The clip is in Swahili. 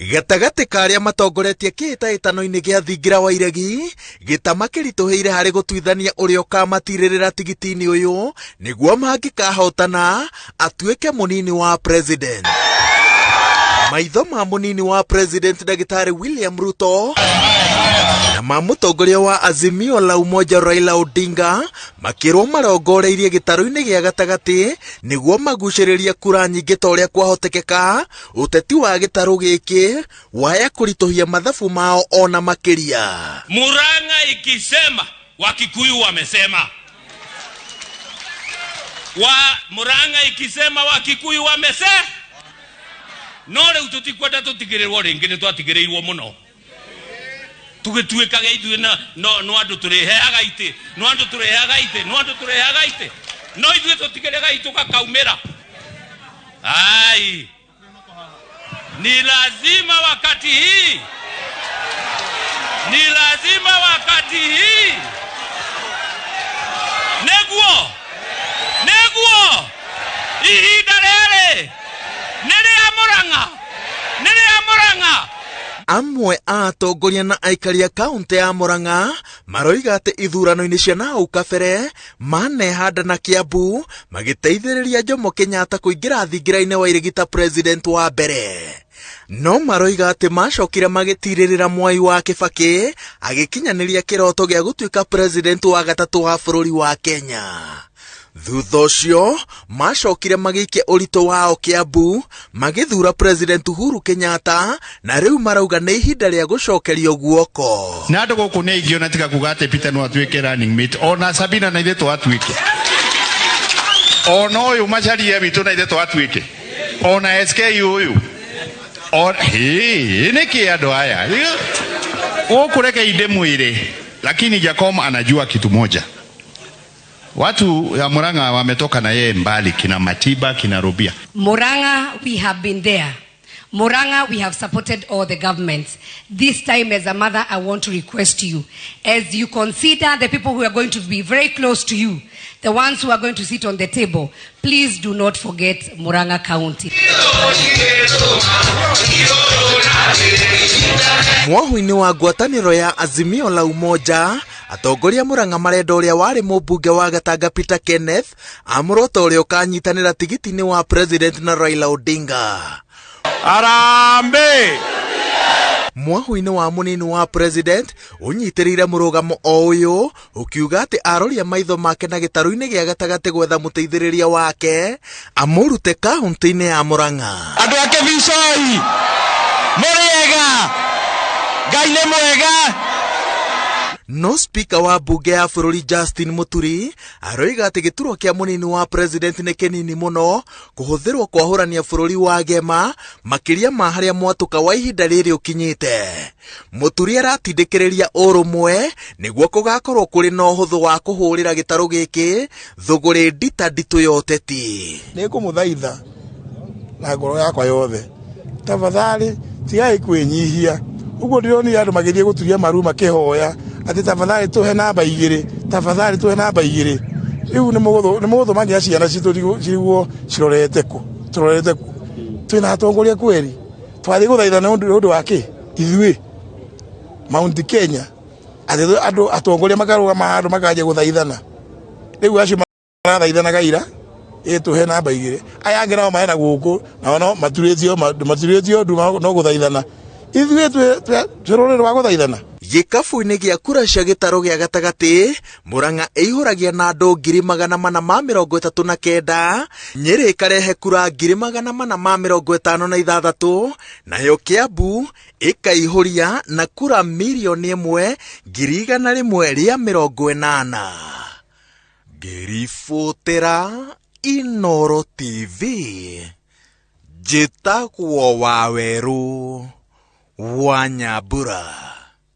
Gatagati karia matongoretie kĩhĩtahĩtano-inĩ gĩa thingira wa iregi gĩtama kĩritũhĩire harĩ gũtuithania ũrĩa ũkamatirĩrĩra tigiti-inĩ ũyũ nĩguo mangĩkahotana atuĩke mũnini wa president. Maitho ma mũnini wa president Dagĩtarĩ William Ruto na ma mũtongoria wa Azimio la Umoja Raila Odinga makĩrwo marongoreirie gĩtarũ-inĩ gĩa gatagatĩ nĩguo magucĩrĩria kura nyingĩ ta ũrĩa kwahotekeka ũteti wa gĩtarũ gĩkĩ waya kũritũhia mathabu mao ona makĩria. Murang'a ikisema Wakikuyu wamesema. Murang'a ikisema Wakikuyu wamesema. No rĩu tũtikwenda tũtigĩrĩrwo rĩngĩ nĩ twatigĩrĩirwo mũno. Tũgĩtuĩkaga ithuĩ no andũ tũrĩheaga itĩ, no andũ tũrĩheaga itĩ, no andũ tũrĩheaga itĩ. No ithuĩ tũtigĩrĩga itĩ tũkakaumĩra. Ai. Ni lazima wakati hii. Ni lazima wakati hii. Neguo. Ihinda rĩrĩ. Nene ya Murang'a. Amwe a atongoria na aikari a kaunti ya Murang'a maroiga atĩ ithurano-inĩ cia nahau kabere manehanda na Kiambu magĩteithĩrĩria Jomo Kenyatta kũingĩra thingira-inĩ wa iregi ta president wa mbere. No maroiga atĩ macokire magĩtirĩrĩra Mwai wa Kibaki agĩkinyanĩria kĩroto gĩa gũtuĩka president wa gatatũ wa bũrũri wa Kenya. Thutha ũcio macokire magĩikia ũritũ wao Kiambu magĩthura president Uhuru Kenyatta na rĩu marauga nĩ ihinda rĩa gũcokerio guoko. Na andũ gũkũ nĩ ingĩ ona tiga kuga atĩ Peter no atuĩke running mate ona Sabina na ithe twatuĩke. Ona ũyũ Macharia witũ na ithe twatuĩke. Ona SK ũyũ. Nĩkĩ andũ aya. Ũkũreke inde mwĩrĩ. Lakini Jacob anajua kitu moja. Watu ya Murang'a wametoka na yeye mbali, kina Matiba, kina Rubia. Murang'a, we have been there. Murang'a, we have supported all the governments. This time as a mother, I want to request you, as you consider the people who are going to be very close to you, the ones who are going to sit on the table, please do not forget Murang'a County. Mwahu-inĩ wa ngwatanĩro ya Azimio la Umoja, atongoria Murang'a marenda ũrĩa warĩ mũmbunge wa Gatanga Peter Kenneth amũrota ũrĩa ũkanyitanĩra tigiti-inĩ wa president na Raila Odinga. Arambe! Mwahu-inĩ wa mũnini wa president ũnyitĩrĩire mũrũgamo o ũyũ ũkiuga atĩ aroria maitho make na gĩtarũ-inĩ gĩa gatagatĩ gwetha mũteithĩrĩria wake amũrute kaunti-inĩ ya Murang'a. Andũ ake Vicoi mũrĩega Ngai nĩ mwega. No speaker wa bunge ya bũrũri Justin Muturi aroiga atĩ gĩturwa kĩa mũnini wa president nĩ kĩnini mũno kũhũthĩrwo kwahũrania bũrũri wa Gema makĩria ma harĩa mwatũka wa ihinda rĩrĩ ũkinyĩte. Muturi aratindĩkĩrĩria ũrũmwe nĩguo kũgakorwo kũrĩ na ũhũthũ wa kũhũrĩra gĩtarũ gĩkĩ thũgũrĩ nditũ ya ũteti. Nĩngũmũthaitha na ngoro yakwa yothe, tafadhali tigai kwĩnyihia. Ũguo ndĩronire andũ magĩthiĩ gũturia maru makĩhoya atĩ tafadhali tũhe namba igĩrĩ, tafadhali tũhe namba igĩrĩ. Rĩu nĩ mũgũtũmangia ciana citũ ciguo cirorete kũ, turorete kũ. Twĩna atongoria kweri, twathiĩ gũthaithana nĩ ũndũ wa kĩ? Ithuĩ Mount Kenya atĩ andũ atongoria makarũgama handũ makanjia gũthaithana. Rĩu acio marathaithanaga ira tũhe namba igĩrĩ. Aya angĩ nao maena gũkũ nao no maturĩtio ndu no gũthaithana. Ithuĩ twĩrũrĩrĩ wa gũthaithana. Gĩkabu-inĩ gĩa kura cia gĩtarũ gĩa gatagatĩ, Murang'a ĩihũragia na andũ 439, Nyeri ĩkarehe kura 456, nayo Kiambu ĩkaihũria na kura 1,180,080. Ngĩribotera Inooro TV, njĩtagwo Waweru wa Nyambura.